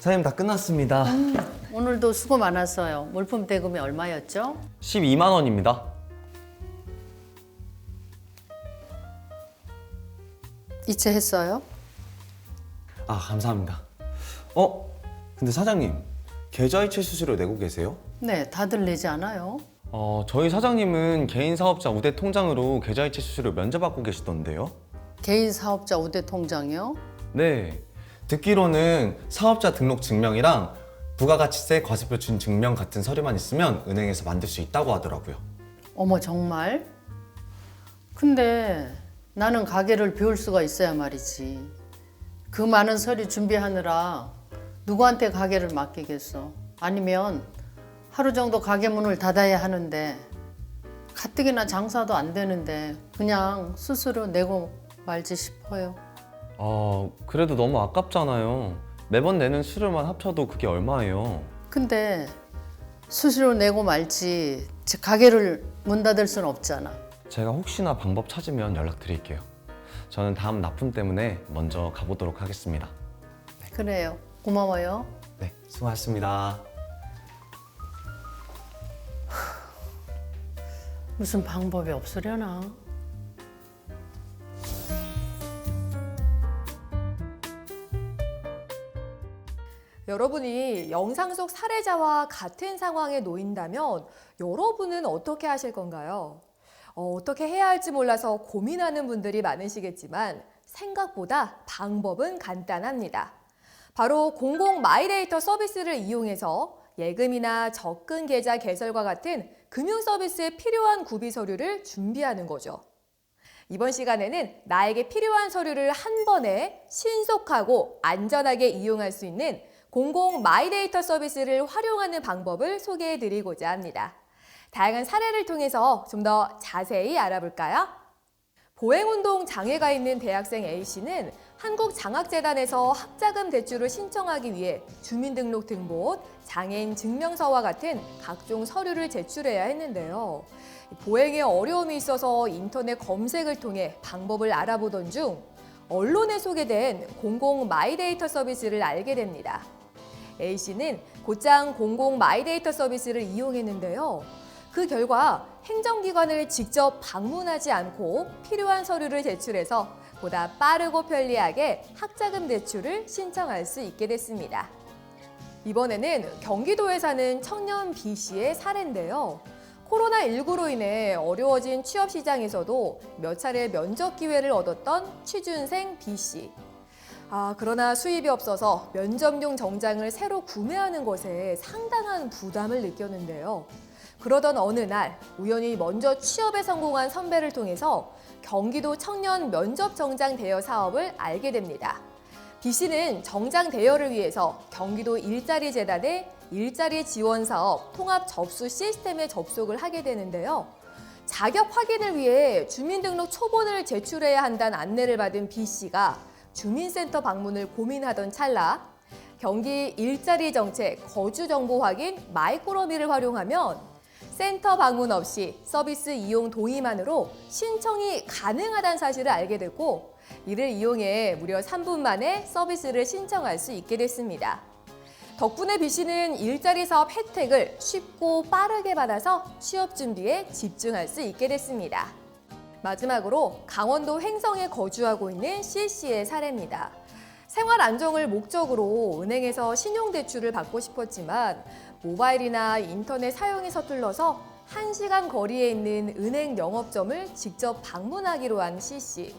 사장님 다 끝났습니다. 오늘도 수고 많았어요. 물품 대금이 얼마였죠? 12만 원입니다. 이체했어요? 아, 감사합니다. 근데 사장님, 계좌이체 수수료 내고 계세요? 네, 다들 내지 않아요. 저희 사장님은 개인 사업자 우대 통장으로 계좌이체 수수료 면제받고 계시던데요? 개인 사업자 우대 통장이요? 네. 듣기로는 사업자 등록 증명이랑 부가가치세 과세표 준 증명 같은 서류만 있으면 은행에서 만들 수 있다고 하더라고요. 어머, 정말? 근데 나는 가게를 비울 수가 있어야 말이지. 그 많은 서류 준비하느라 누구한테 가게를 맡기겠어? 아니면 하루 정도 가게 문을 닫아야 하는데 가뜩이나 장사도 안 되는데 그냥 수수료 내고 말지 싶어요. 그래도 너무 아깝잖아요. 매번 내는 수수료만 합쳐도 그게 얼마예요? 근데 수수료 내고 말지 제 가게를 문 닫을 수는 없잖아. 제가 혹시나 방법 찾으면 연락드릴게요. 저는 다음 납품 때문에 먼저 가보도록 하겠습니다. 그래요. 고마워요. 네, 수고하셨습니다. 무슨 방법이 없으려나? 여러분이 영상 속 사례자와 같은 상황에 놓인다면 여러분은 어떻게 하실 건가요? 어떻게 해야 할지 몰라서 고민하는 분들이 많으시겠지만 생각보다 방법은 간단합니다. 바로 공공 마이데이터 서비스를 이용해서 예금이나 적금 계좌 개설과 같은 금융 서비스에 필요한 구비 서류를 준비하는 거죠. 이번 시간에는 나에게 필요한 서류를 한 번에 신속하고 안전하게 이용할 수 있는 공공 마이데이터 서비스를 활용하는 방법을 소개해드리고자 합니다. 다양한 사례를 통해서 좀 더 자세히 알아볼까요? 보행운동 장애가 있는 대학생 A씨는 한국장학재단에서 학자금 대출을 신청하기 위해 주민등록 등본, 장애인 증명서와 같은 각종 서류를 제출해야 했는데요. 보행에 어려움이 있어서 인터넷 검색을 통해 방법을 알아보던 중 언론에 소개된 공공 마이데이터 서비스를 알게 됩니다. A씨는 곧장 공공 마이데이터 서비스를 이용했는데요. 그 결과 행정기관을 직접 방문하지 않고 필요한 서류를 제출해서 보다 빠르고 편리하게 학자금 대출을 신청할 수 있게 됐습니다. 이번에는 경기도에 사는 청년 B씨의 사례인데요. 코로나19로 인해 어려워진 취업 시장에서도 몇 차례 면접 기회를 얻었던 취준생 B씨. 그러나 수입이 없어서 면접용 정장을 새로 구매하는 것에 상당한 부담을 느꼈는데요. 그러던 어느 날 우연히 먼저 취업에 성공한 선배를 통해서 경기도 청년 면접 정장 대여 사업을 알게 됩니다. B씨는 정장 대여를 위해서 경기도 일자리 재단의 일자리 지원 사업 통합 접수 시스템에 접속을 하게 되는데요. 자격 확인을 위해 주민등록 초본을 제출해야 한다는 안내를 받은 B씨가 주민센터 방문을 고민하던 찰나 경기 일자리 정책 거주 정보 확인 마이크로미를 활용하면 센터 방문 없이 서비스 이용 동의만으로 신청이 가능하다는 사실을 알게 됐고 이를 이용해 무려 3분 만에 서비스를 신청할 수 있게 됐습니다. 덕분에 B씨는 일자리 사업 혜택을 쉽고 빠르게 받아서 취업 준비에 집중할 수 있게 됐습니다. 마지막으로 강원도 횡성에 거주하고 있는 C씨의 사례입니다. 생활 안정을 목적으로 은행에서 신용대출을 받고 싶었지만 모바일이나 인터넷 사용이 서툴러서 1시간 거리에 있는 은행 영업점을 직접 방문하기로 한 C씨.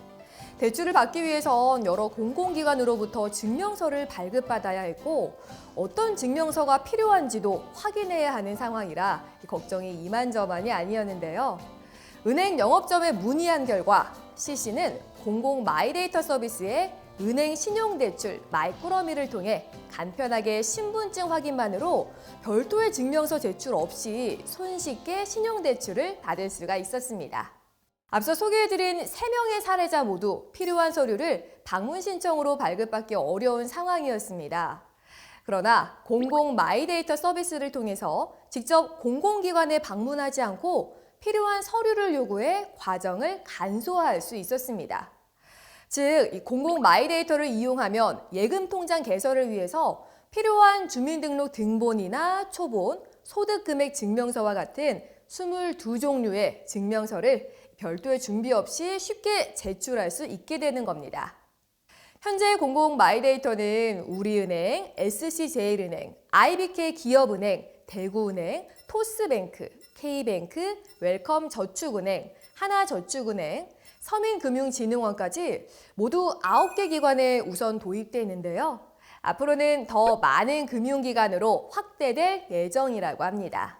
대출을 받기 위해선 여러 공공기관으로부터 증명서를 발급받아야 했고 어떤 증명서가 필요한지도 확인해야 하는 상황이라 걱정이 이만저만이 아니었는데요. 은행 영업점에 문의한 결과 C씨는 공공 마이데이터 서비스에 은행 신용대출 마이크로미를 통해 간편하게 신분증 확인만으로 별도의 증명서 제출 없이 손쉽게 신용대출을 받을 수가 있었습니다. 앞서 소개해드린 3명의 사례자 모두 필요한 서류를 방문 신청으로 발급받기 어려운 상황이었습니다. 그러나 공공 마이데이터 서비스를 통해서 직접 공공기관에 방문하지 않고 필요한 서류를 요구해 과정을 간소화할 수 있었습니다. 즉, 공공 마이데이터를 이용하면 예금 통장 개설을 위해서 필요한 주민등록 등본이나 초본, 소득금액 증명서와 같은 22종류의 증명서를 별도의 준비 없이 쉽게 제출할 수 있게 되는 겁니다. 현재 공공 마이데이터는 우리은행, SC제일은행, IBK 기업은행, 대구은행, 토스뱅크, K뱅크, 웰컴저축은행, 하나저축은행, 서민금융진흥원까지 모두 9개 기관에 우선 도입되어 있는데요. 앞으로는 더 많은 금융기관으로 확대될 예정이라고 합니다.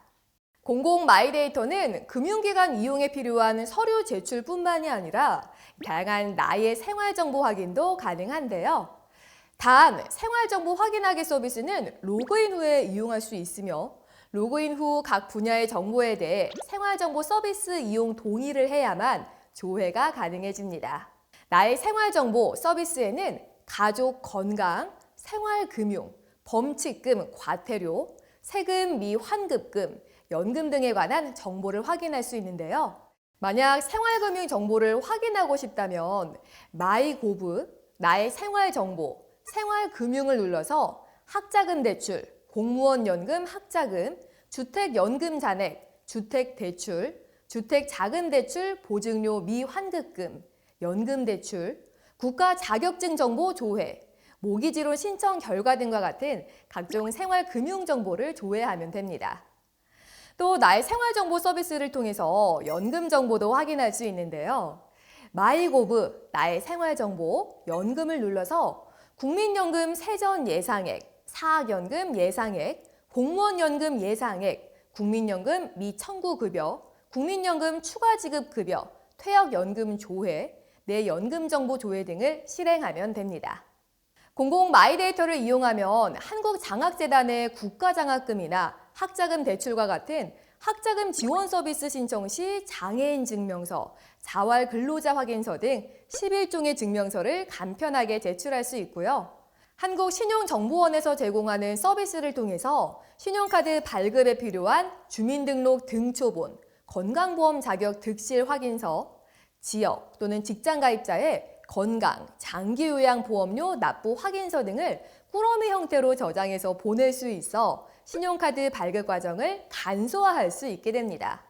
공공 마이데이터는 금융기관 이용에 필요한 서류 제출뿐만이 아니라 다양한 나의 생활정보 확인도 가능한데요. 단, 생활정보 확인하기 서비스는 로그인 후에 이용할 수 있으며 로그인 후 각 분야의 정보에 대해 생활정보 서비스 이용 동의를 해야만 조회가 가능해집니다. 나의 생활정보 서비스에는 가족 건강, 생활금융, 범칙금, 과태료, 세금 미환급금, 연금 등에 관한 정보를 확인할 수 있는데요. 만약 생활금융 정보를 확인하고 싶다면 마이고브, 나의 생활정보, 생활금융을 눌러서 학자금 대출, 공무원 연금 학자금, 주택연금 잔액, 주택대출, 주택자금대출 보증료 미환급금, 연금대출, 국가자격증 정보 조회, 모기지론 신청 결과 등과 같은 각종 생활금융 정보를 조회하면 됩니다. 또 나의 생활정보 서비스를 통해서 연금 정보도 확인할 수 있는데요. 마이고브, 나의 생활정보, 연금을 눌러서 국민연금 세전 예상액, 사학연금 예상액, 공무원연금 예상액, 국민연금 미청구급여, 국민연금 추가지급급여, 퇴역연금 조회, 내 연금정보 조회 등을 실행하면 됩니다. 공공 마이데이터를 이용하면 한국장학재단의 국가장학금이나 학자금 대출과 같은 학자금 지원 서비스 신청 시 장애인 증명서, 자활 근로자 확인서 등 11종의 증명서를 간편하게 제출할 수 있고요. 한국신용정보원에서 제공하는 서비스를 통해서 신용카드 발급에 필요한 주민등록 등초본, 건강보험 자격 득실 확인서, 지역 또는 직장 가입자의 건강, 장기요양보험료 납부 확인서 등을 꾸러미 형태로 저장해서 보낼 수 있어 신용카드 발급 과정을 간소화할 수 있게 됩니다.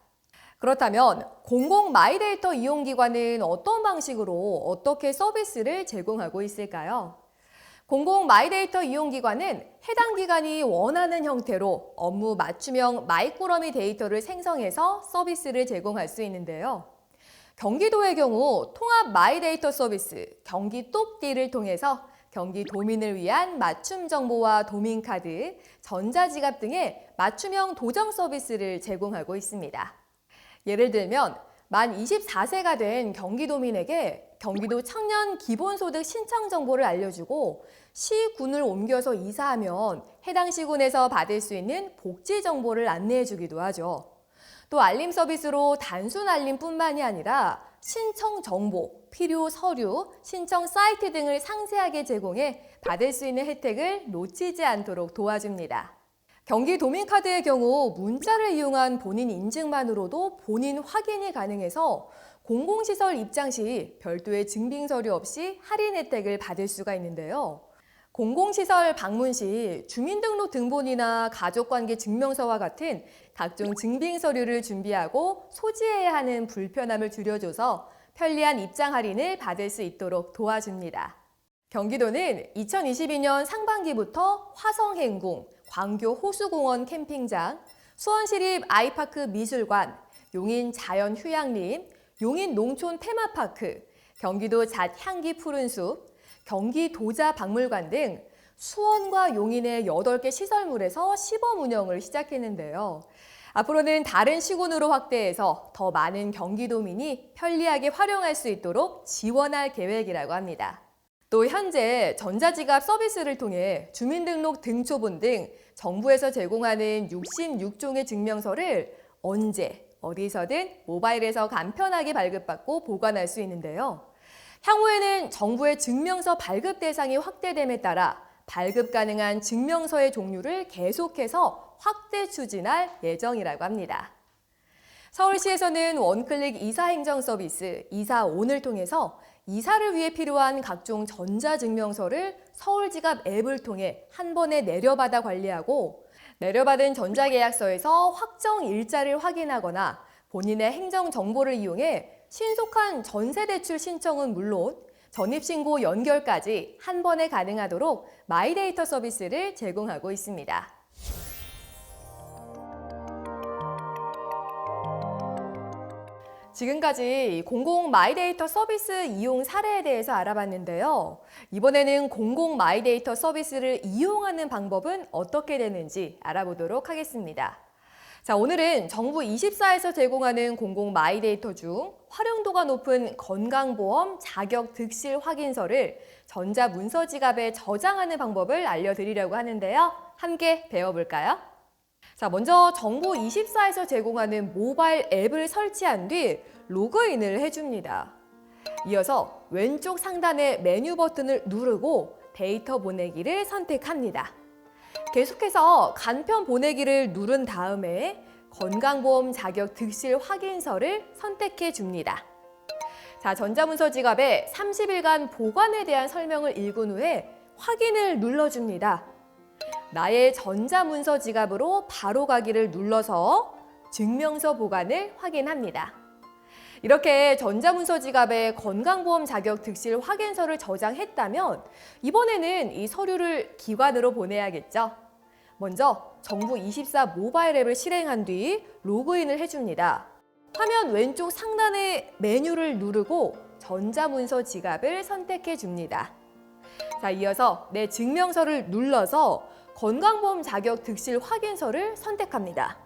그렇다면 공공 마이데이터 이용기관은 어떤 방식으로 어떻게 서비스를 제공하고 있을까요? 공공 마이데이터 이용기관은 해당 기관이 원하는 형태로 업무 맞춤형 마이꾸러미 데이터를 생성해서 서비스를 제공할 수 있는데요. 경기도의 경우 통합 마이데이터 서비스 경기 똑띠를 통해서 경기도민을 위한 맞춤 정보와 도민카드, 전자지갑 등의 맞춤형 도정 서비스를 제공하고 있습니다. 예를 들면 만 24세가 된 경기도민에게 경기도 청년 기본소득 신청 정보를 알려주고 시군을 옮겨서 이사하면 해당 시군에서 받을 수 있는 복지 정보를 안내해주기도 하죠. 또 알림 서비스로 단순 알림뿐만이 아니라 신청 정보, 필요 서류, 신청 사이트 등을 상세하게 제공해 받을 수 있는 혜택을 놓치지 않도록 도와줍니다. 경기도민카드의 경우 문자를 이용한 본인 인증만으로도 본인 확인이 가능해서 공공시설 입장 시 별도의 증빙 서류 없이 할인 혜택을 받을 수가 있는데요. 공공시설 방문 시 주민등록 등본이나 가족관계 증명서와 같은 각종 증빙 서류를 준비하고 소지해야 하는 불편함을 줄여줘서 편리한 입장 할인을 받을 수 있도록 도와줍니다. 경기도는 2022년 상반기부터 화성행궁, 광교 호수공원 캠핑장, 수원시립 아이파크 미술관, 용인 자연휴양림, 용인 농촌 테마파크, 경기도 잣향기 푸른숲, 경기 도자 박물관 등 수원과 용인의 8개 시설물에서 시범 운영을 시작했는데요. 앞으로는 다른 시군으로 확대해서 더 많은 경기도민이 편리하게 활용할 수 있도록 지원할 계획이라고 합니다. 또 현재 전자지갑 서비스를 통해 주민등록 등초본 등 정부에서 제공하는 66종의 증명서를 언제, 어디서든 모바일에서 간편하게 발급받고 보관할 수 있는데요. 향후에는 정부의 증명서 발급 대상이 확대됨에 따라 발급 가능한 증명서의 종류를 계속해서 확대 추진할 예정이라고 합니다. 서울시에서는 원클릭 이사 행정 서비스 이사온을 통해서 이사를 위해 필요한 각종 전자증명서를 서울지갑 앱을 통해 한 번에 내려받아 관리하고, 내려받은 전자계약서에서 확정 일자를 확인하거나 본인의 행정 정보를 이용해 신속한 전세대출 신청은 물론 전입신고 연결까지 한 번에 가능하도록 마이데이터 서비스를 제공하고 있습니다. 지금까지 공공 마이데이터 서비스 이용 사례에 대해서 알아봤는데요. 이번에는 공공 마이데이터 서비스를 이용하는 방법은 어떻게 되는지 알아보도록 하겠습니다. 자, 오늘은 정부 24에서 제공하는 공공 마이데이터 중 활용도가 높은 건강보험 자격 득실 확인서를 전자문서 지갑에 저장하는 방법을 알려드리려고 하는데요. 함께 배워볼까요? 자, 먼저 정부 24에서 제공하는 모바일 앱을 설치한 뒤 로그인을 해줍니다. 이어서 왼쪽 상단의 메뉴 버튼을 누르고 데이터 보내기를 선택합니다. 계속해서 간편 보내기를 누른 다음에 건강보험 자격 득실 확인서를 선택해 줍니다. 자, 전자문서 지갑에 30일간 보관에 대한 설명을 읽은 후에 확인을 눌러줍니다. 나의 전자문서 지갑으로 바로 가기를 눌러서 증명서 보관을 확인합니다. 이렇게 전자문서 지갑에 건강보험 자격 득실 확인서를 저장했다면 이번에는 이 서류를 기관으로 보내야겠죠. 먼저 정부 24 모바일 앱을 실행한 뒤 로그인을 해줍니다. 화면 왼쪽 상단의 메뉴를 누르고 전자문서 지갑을 선택해 줍니다. 자, 이어서 내 증명서를 눌러서 건강보험 자격 득실 확인서를 선택합니다.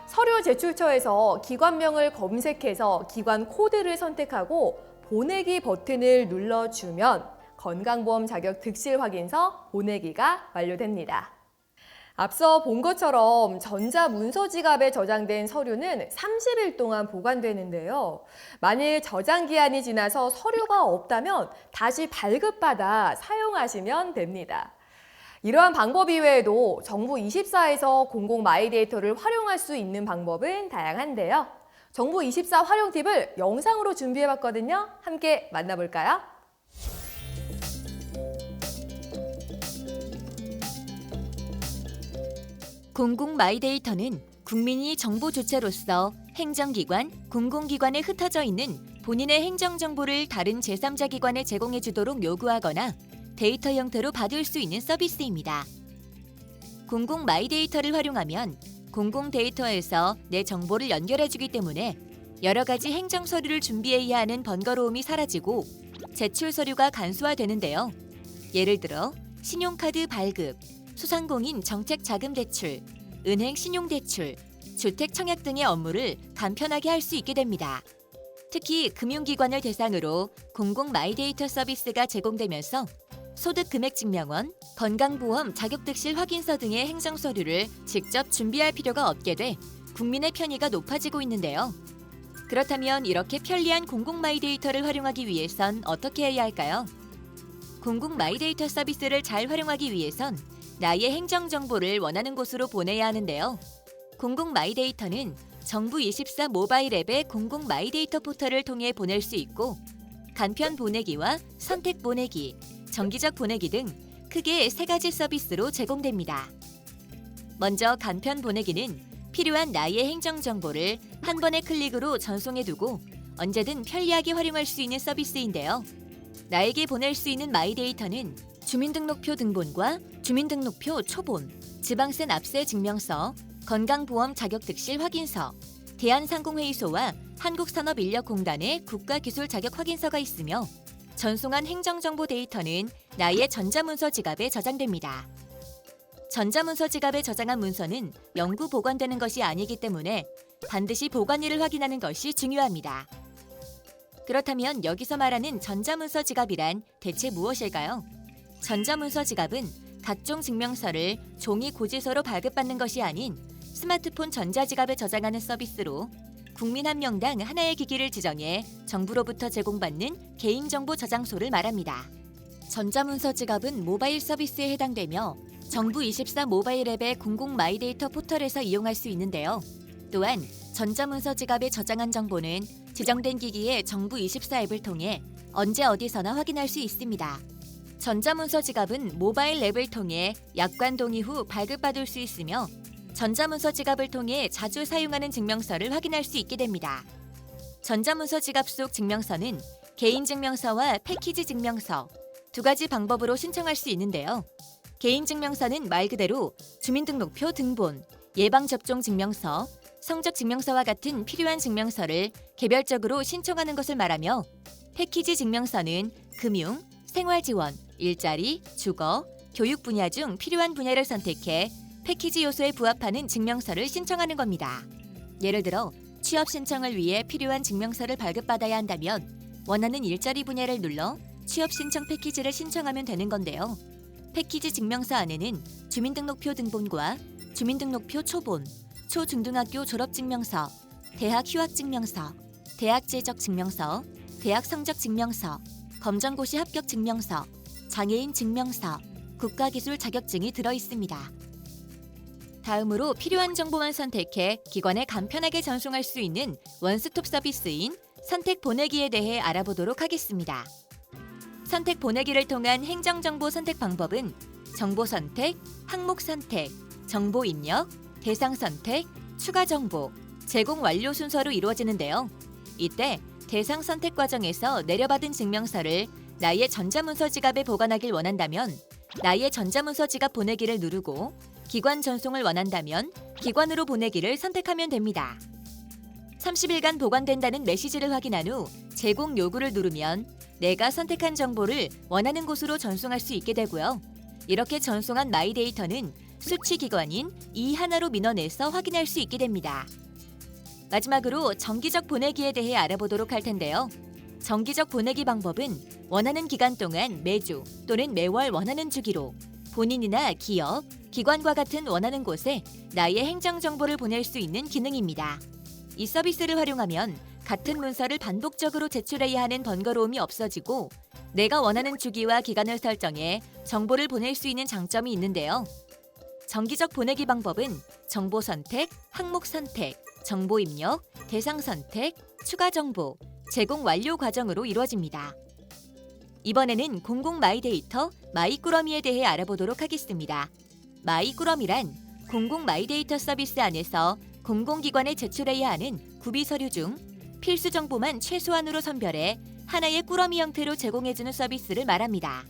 서류 제출처에서 기관명을 검색해서 기관 코드를 선택하고 보내기 버튼을 눌러주면 건강보험 자격 득실 확인서 보내기가 완료됩니다. 앞서 본 것처럼 전자문서 지갑에 저장된 서류는 30일 동안 보관되는데요. 만일 저장 기한이 지나서 서류가 없다면 다시 발급받아 사용하시면 됩니다. 이러한 방법 이외에도 정부 24에서 공공 마이데이터를 활용할 수 있는 방법은 다양한데요. 정부 24 활용 팁을 영상으로 준비해봤거든요. 함께 만나볼까요? 공공 마이데이터는 국민이 정보 주체로서 행정기관, 공공기관에 흩어져 있는 본인의 행정정보를 다른 제3자 기관에 제공해 주도록 요구하거나 데이터 형태로 받을 수 있는 서비스입니다. 공공 마이데이터를 활용하면 공공 데이터에서 내 정보를 연결해주기 때문에 여러 가지 행정 서류를 준비해야 하는 번거로움이 사라지고 제출 서류가 간소화되는데요. 예를 들어 신용카드 발급, 소상공인 정책자금대출, 은행 신용대출, 주택 청약 등의 업무를 간편하게 할 수 있게 됩니다. 특히 금융기관을 대상으로 공공 마이데이터 서비스가 제공되면서 소득금액증명원, 건강보험 자격득실 확인서 등의 행정서류를 직접 준비할 필요가 없게 돼 국민의 편의가 높아지고 있는데요. 그렇다면 이렇게 편리한 공공 마이데이터를 활용하기 위해선 어떻게 해야 할까요? 공공 마이데이터 서비스를 잘 활용하기 위해선 나의 행정정보를 원하는 곳으로 보내야 하는데요. 공공 마이데이터는 정부 24 모바일 앱의 공공 마이데이터 포털을 통해 보낼 수 있고 간편 보내기와 선택 보내기, 정기적 보내기 등 크게 3가지 서비스로 제공됩니다. 먼저 간편 보내기는 필요한 나의 행정정보를 한 번의 클릭으로 전송해두고 언제든 편리하게 활용할 수 있는 서비스인데요. 나에게 보낼 수 있는 마이데이터는 주민등록표 등본과 주민등록표 초본, 지방세 납세 증명서, 건강보험 자격득실 확인서, 대한상공회의소와 한국산업인력공단의 국가기술 자격 확인서가 있으며 전송한 행정정보 데이터는 나의 전자문서 지갑에 저장됩니다. 전자문서 지갑에 저장한 문서는 영구 보관되는 것이 아니기 때문에 반드시 보관일을 확인하는 것이 중요합니다. 그렇다면 여기서 말하는 전자문서 지갑이란 대체 무엇일까요? 전자문서 지갑은 각종 증명서를 종이 고지서로 발급받는 것이 아닌 스마트폰 전자지갑에 저장하는 서비스로 국민 한 명당 하나의 기기를 지정해 정부로부터 제공받는 개인정보 저장소를 말합니다. 전자문서 지갑은 모바일 서비스에 해당되며 정부 24 모바일 앱의 공공 마이데이터 포털에서 이용할 수 있는데요. 또한 전자문서 지갑에 저장한 정보는 지정된 기기의 정부24 앱을 통해 언제 어디서나 확인할 수 있습니다. 전자문서 지갑은 모바일 앱을 통해 약관 동의 후 발급받을 수 있으며 전자문서 지갑을 통해 자주 사용하는 증명서를 확인할 수 있게 됩니다. 전자문서 지갑 속 증명서는 개인증명서와 패키지 증명서 두 가지 방법으로 신청할 수 있는데요. 개인증명서는 말 그대로 주민등록표 등본, 예방접종 증명서, 성적 증명서와 같은 필요한 증명서를 개별적으로 신청하는 것을 말하며 패키지 증명서는 금융, 생활지원, 일자리, 주거, 교육 분야 중 필요한 분야를 선택해 패키지 요소에 부합하는 증명서를 신청하는 겁니다. 예를 들어 취업 신청을 위해 필요한 증명서를 발급받아야 한다면 원하는 일자리 분야를 눌러 취업 신청 패키지를 신청하면 되는 건데요. 패키지 증명서 안에는 주민등록표 등본과 주민등록표 초본, 초중등학교 졸업증명서, 대학 휴학증명서, 대학 재적 증명서, 대학 성적 증명서, 검정고시 합격 증명서, 장애인 증명서, 국가기술 자격증이 들어 있습니다. 다음으로 필요한 정보만 선택해 기관에 간편하게 전송할 수 있는 원스톱 서비스인 선택 보내기에 대해 알아보도록 하겠습니다. 선택 보내기를 통한 행정정보 선택 방법은 정보 선택, 항목 선택, 정보 입력, 대상 선택, 추가 정보, 제공 완료 순서로 이루어지는데요. 이때 대상 선택 과정에서 내려받은 증명서를 나의 전자문서 지갑에 보관하길 원한다면 나의 전자문서 지갑 보내기를 누르고 기관 전송을 원한다면 기관으로 보내기를 선택하면 됩니다. 30일간 보관된다는 메시지를 확인한 후 제공 요구를 누르면 내가 선택한 정보를 원하는 곳으로 전송할 수 있게 되고요. 이렇게 전송한 마이 데이터는 수취 기관인 이하나로 민원에서 확인할 수 있게 됩니다. 마지막으로 정기적 보내기에 대해 알아보도록 할 텐데요. 정기적 보내기 방법은 원하는 기간 동안 매주 또는 매월 원하는 주기로 본인이나 기업, 기관과 같은 원하는 곳에 나의 행정 정보를 보낼 수 있는 기능입니다. 이 서비스를 활용하면 같은 문서를 반복적으로 제출해야 하는 번거로움이 없어지고 내가 원하는 주기와 기간을 설정해 정보를 보낼 수 있는 장점이 있는데요. 정기적 보내기 방법은 정보 선택, 항목 선택, 정보 입력, 대상 선택, 추가 정보, 제공 완료 과정으로 이루어집니다. 이번에는 공공 마이데이터 마이꾸러미에 대해 알아보도록 하겠습니다. 마이꾸러미란 공공 마이데이터 서비스 안에서 공공기관에 제출해야 하는 구비 서류 중 필수 정보만 최소한으로 선별해 하나의 꾸러미 형태로 제공해주는 서비스를 말합니다.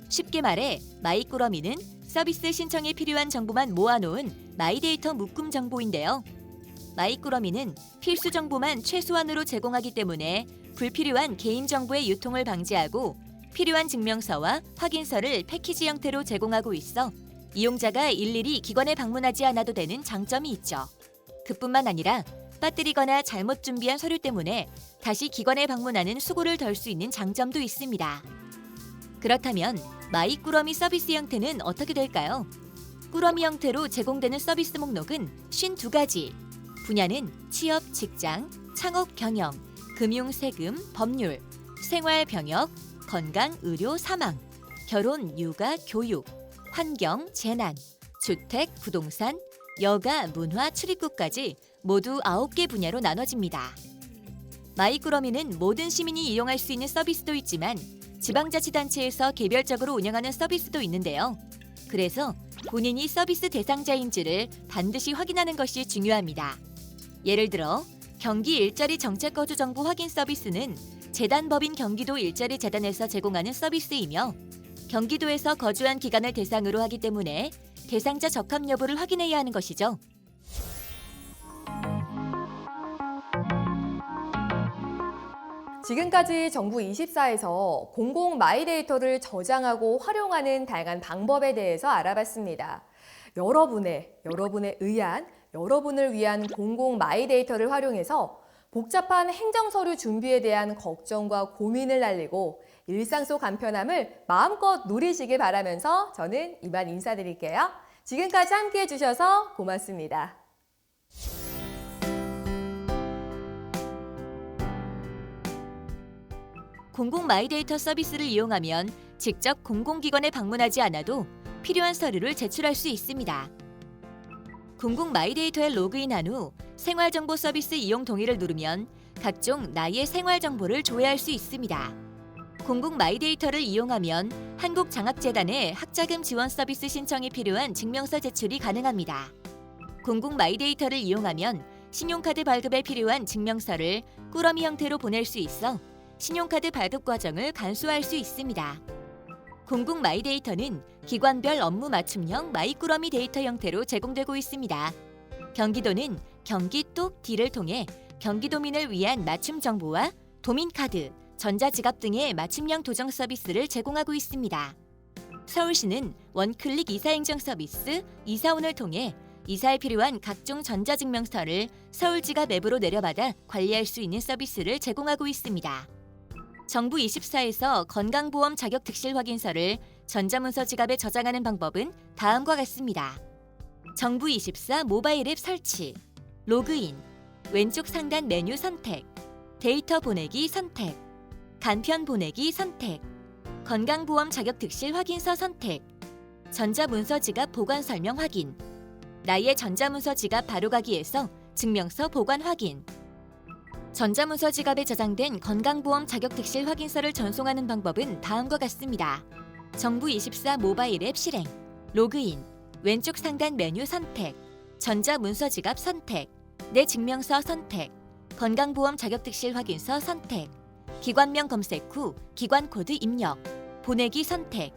쉽게 말해 마이꾸러미는 서비스 신청에 필요한 정보만 모아놓은 마이데이터 묶음 정보인데요. 마이꾸러미는 필수 정보만 최소한으로 제공하기 때문에 불필요한 개인정보의 유통을 방지하고 필요한 증명서와 확인서를 패키지 형태로 제공하고 있어 이용자가 일일이 기관에 방문하지 않아도 되는 장점이 있죠. 그뿐만 아니라 빠뜨리거나 잘못 준비한 서류 때문에 다시 기관에 방문하는 수고를 덜 수 있는 장점도 있습니다. 그렇다면 마이꾸러미 서비스 형태는 어떻게 될까요? 꾸러미 형태로 제공되는 서비스 목록은 52가지. 분야는 취업, 직장, 창업, 경영, 금융, 세금, 법률, 생활, 병역, 건강, 의료, 사망, 결혼, 육아, 교육, 환경, 재난, 주택, 부동산, 여가, 문화, 출입국까지 모두 9개 분야로 나눠집니다. 마이꾸러미는 모든 시민이 이용할 수 있는 서비스도 있지만 지방자치단체에서 개별적으로 운영하는 서비스도 있는데요. 그래서 본인이 서비스 대상자인지를 반드시 확인하는 것이 중요합니다. 예를 들어 경기 일자리 정책 거주 정보 확인 서비스는 재단법인 경기도 일자리 재단에서 제공하는 서비스이며 경기도에서 거주한 기간을 대상으로 하기 때문에 대상자 적합 여부를 확인해야 하는 것이죠. 지금까지 정부24에서 공공 마이데이터를 저장하고 활용하는 다양한 방법에 대해서 알아봤습니다. 여러분의 의한, 여러분을 위한 공공 마이데이터를 활용해서 복잡한 행정서류 준비에 대한 걱정과 고민을 날리고 일상 속 간편함을 마음껏 누리시길 바라면서 저는 이만 인사드릴게요. 지금까지 함께해 주셔서 고맙습니다. 공공 마이데이터 서비스를 이용하면 직접 공공기관에 방문하지 않아도 필요한 서류를 제출할 수 있습니다. 공공 마이데이터에 로그인한 후 생활정보 서비스 이용 동의를 누르면 각종 나의 생활정보를 조회할 수 있습니다. 공공 마이데이터를 이용하면 한국장학재단의 학자금 지원 서비스 신청이 필요한 증명서 제출이 가능합니다. 공공 마이데이터를 이용하면 신용카드 발급에 필요한 증명서를 꾸러미 형태로 보낼 수 있어 신용카드 발급 과정을 간소화할 수 있습니다. 공공 마이데이터는 기관별 업무 맞춤형 마이꾸러미 데이터 형태로 제공되고 있습니다. 경기도는 경기똑D를 통해 경기도민을 위한 맞춤 정보와 도민카드, 전자지갑 등의 맞춤형 도정 서비스를 제공하고 있습니다. 서울시는 원클릭 이사행정 서비스 이사온을 통해 이사에 필요한 각종 전자증명서를 서울지갑 앱으로 내려받아 관리할 수 있는 서비스를 제공하고 있습니다. 정부24에서 건강보험 자격 득실 확인서를 전자문서 지갑에 저장하는 방법은 다음과 같습니다. 정부24 모바일 앱 설치, 로그인, 왼쪽 상단 메뉴 선택, 데이터 보내기 선택, 간편 보내기 선택, 건강보험 자격 득실 확인서 선택, 전자문서 지갑 보관 설명 확인, 나의 전자문서 지갑 바로가기에서 증명서 보관 확인. 전자문서 지갑에 저장된 건강보험 자격 득실 확인서를 전송하는 방법은 다음과 같습니다. 정부24 모바일 앱 실행, 로그인, 왼쪽 상단 메뉴 선택, 전자문서 지갑 선택, 내 증명서 선택, 건강보험 자격 득실 확인서 선택, 기관명 검색 후 기관 코드 입력, 보내기 선택.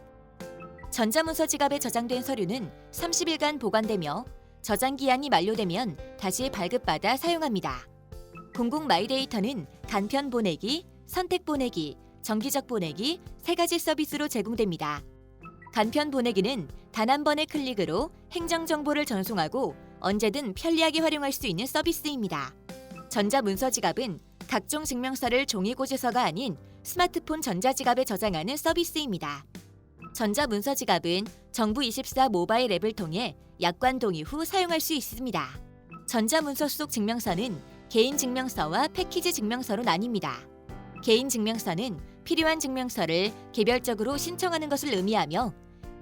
전자문서 지갑에 저장된 서류는 30일간 보관되며 저장 기한이 만료되면 다시 발급받아 사용합니다. 공공 마이데이터는 간편 보내기, 선택 보내기, 정기적 보내기 세 가지 서비스로 제공됩니다. 간편 보내기는 단 한 번의 클릭으로 행정 정보를 전송하고 언제든 편리하게 활용할 수 있는 서비스입니다. 전자문서 지갑은 각종 증명서를 종이 고지서가 아닌 스마트폰 전자지갑에 저장하는 서비스입니다. 전자문서 지갑은 정부24 모바일 앱을 통해 약관 동의 후 사용할 수 있습니다. 전자문서 속 증명서는 개인 증명서와 패키지 증명서로 나뉩니다. 개인 증명서는 필요한 증명서를 개별적으로 신청하는 것을 의미하며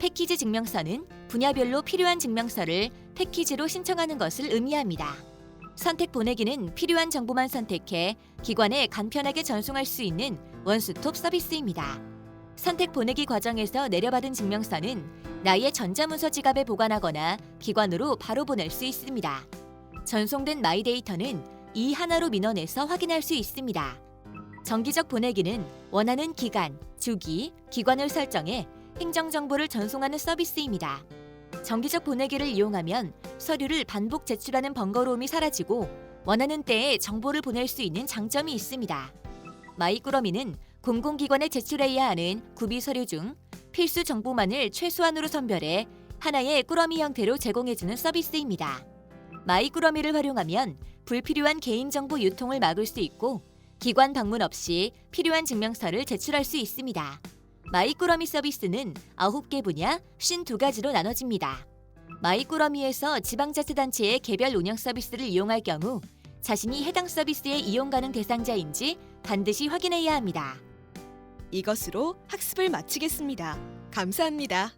패키지 증명서는 분야별로 필요한 증명서를 패키지로 신청하는 것을 의미합니다. 선택 보내기는 필요한 정보만 선택해 기관에 간편하게 전송할 수 있는 원스톱 서비스입니다. 선택 보내기 과정에서 내려받은 증명서는 나의 전자문서 지갑에 보관하거나 기관으로 바로 보낼 수 있습니다. 전송된 마이데이터는 이 하나로 민원해서 확인할 수 있습니다. 정기적 보내기는 원하는 기간, 주기, 기관을 설정해 행정정보를 전송하는 서비스입니다. 정기적 보내기를 이용하면 서류를 반복 제출하는 번거로움이 사라지고 원하는 때에 정보를 보낼 수 있는 장점이 있습니다. 마이꾸러미는 공공기관에 제출해야 하는 구비 서류 중 필수 정보만을 최소한으로 선별해 하나의 꾸러미 형태로 제공해주는 서비스입니다. 마이꾸러미를 활용하면 불필요한 개인정보 유통을 막을 수 있고 기관 방문 없이 필요한 증명서를 제출할 수 있습니다. 마이꾸러미 서비스는 9개 분야 52가지로 나눠집니다. 마이꾸러미에서 지방자치단체의 개별 운영 서비스를 이용할 경우 자신이 해당 서비스의 이용 가능 대상자인지 반드시 확인해야 합니다. 이것으로 학습을 마치겠습니다. 감사합니다.